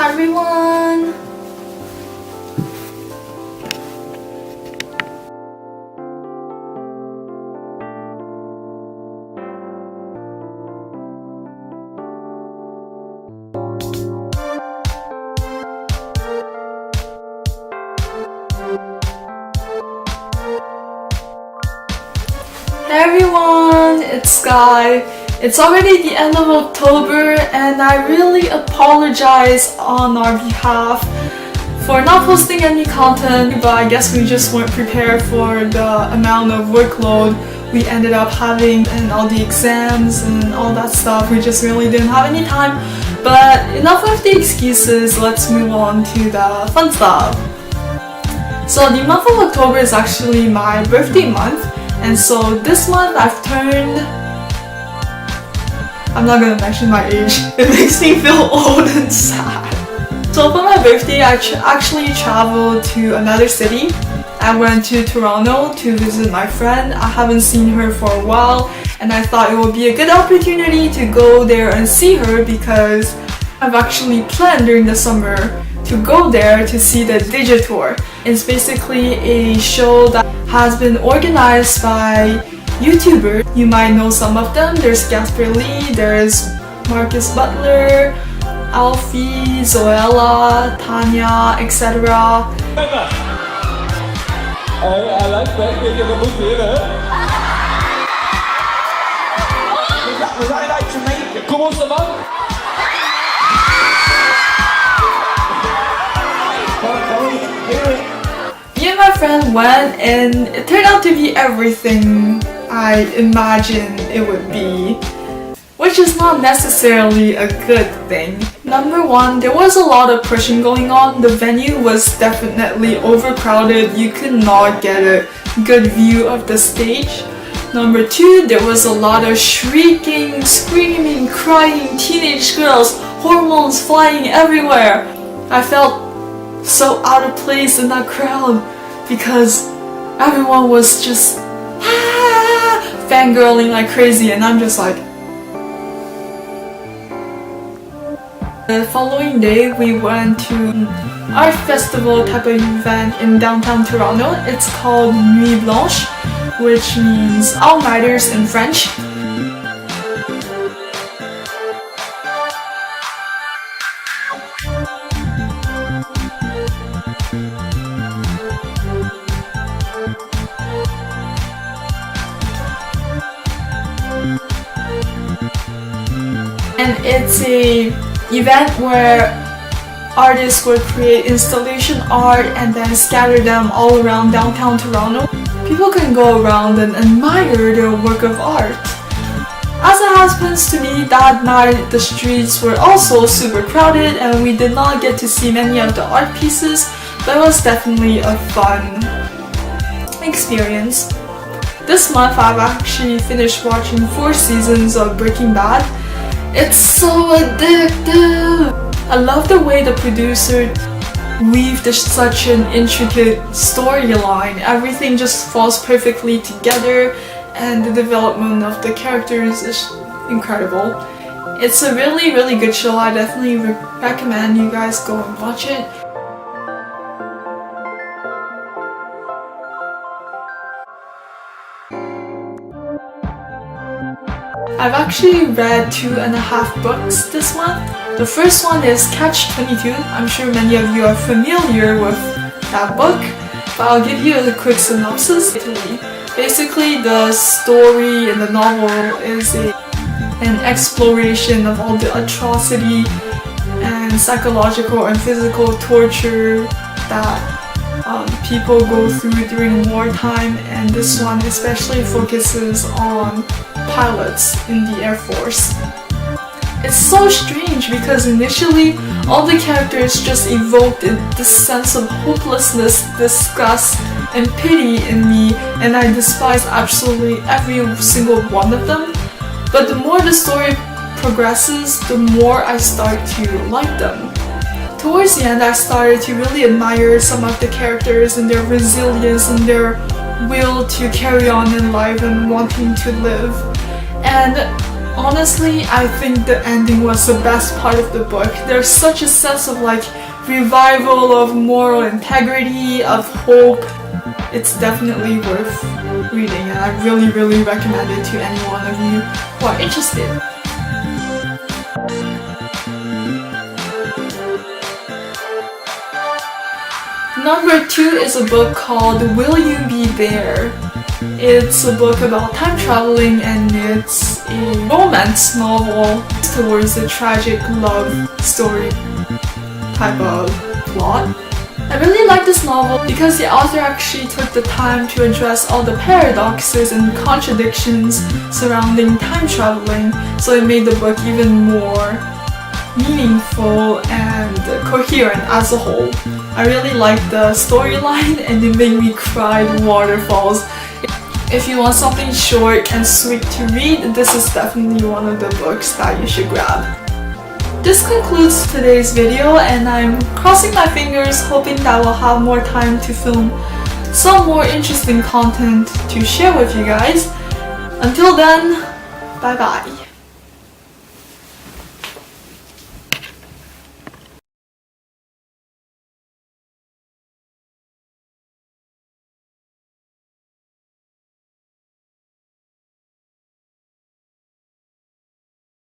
Hi everyone! Hey everyone, it's Sky. It's already the end of October and I really apologize on our behalf for not posting any content, but I guess we just weren't prepared for the amount of workload we ended up having and all the exams and all that stuff. We just really didn't have any time. But enough of the excuses, let's move on to the fun stuff. So the month of October is actually my birthday month. And so this month I've turned... I'm not gonna mention my age. It makes me feel old and sad. So for my birthday I actually traveled to another city. I went to Toronto to visit my friend. I haven't seen her for a while and I thought it would be a good opportunity to go there and see her because I've actually planned during the summer to go there to see the Digitour. It's basically a show that has been organized by YouTubers. You might know some of them. There's Gasper Lee, there's Marcus Butler, Alfie, Zoella, Tanya, etc. I like that. You're gonna move here. Was that like Jamaica? Comment ça va? Me and my friend went and it turned out to be everything I imagined it would be, which is not necessarily a good thing. Number one, there was a lot of pushing going on. The venue was definitely overcrowded. You could not get a good view of the stage. Number two, there was a lot of shrieking, screaming, crying teenage girls, hormones flying everywhere. I felt so out of place in that crowd because everyone was just fangirling like crazy and I'm just like... The following day we went to an art festival type of event in downtown Toronto. It's called Nuit Blanche, which means all-nighters in French. And it's a event where artists would create installation art and then scatter them all around downtown Toronto. People can go around and admire their work of art. As it happens to me, that night the streets were also super crowded and we did not get to see many of the art pieces, but it was definitely a fun experience. This month I've actually finished watching 4 seasons of Breaking Bad. It's so addictive! I love the way the producer weaved such an intricate storyline. Everything just falls perfectly together and the development of the characters is incredible. It's a really good show. I definitely recommend you guys go and watch it. I've actually read 2.5 books this month. The first one is Catch-22. I'm sure many of you are familiar with that book, but I'll give you a quick synopsis. Basically, the story in the novel is an exploration of all the atrocity and psychological and physical torture that people go through during wartime, and this one especially focuses on pilots in the Air Force. It's so strange because initially all the characters just evoked this sense of hopelessness, disgust, and pity in me, and I despise absolutely every single one of them. But the more the story progresses, the more I start to like them. Towards the end, I started to really admire some of the characters and their resilience and their will to carry on in life and wanting to live. And Honestly, I think the ending was the best part of the book. There's such a sense of like revival of moral integrity, of hope. It's definitely worth reading, and I really recommend it to any one of you who are interested. Number 2 is a book called Will You Be There? It's a book about time traveling, and it's a romance novel towards a tragic love story type of plot. I really like this novel because the author actually took the time to address all the paradoxes and contradictions surrounding time traveling, so it made the book even more meaningful and coherent as a whole. I really liked the storyline, and it made me cry waterfalls. If you want something short and sweet to read, this is definitely one of the books that you should grab. This concludes today's video, and I'm crossing my fingers hoping that we'll have more time to film some more interesting content to share with you guys. Until then, bye bye.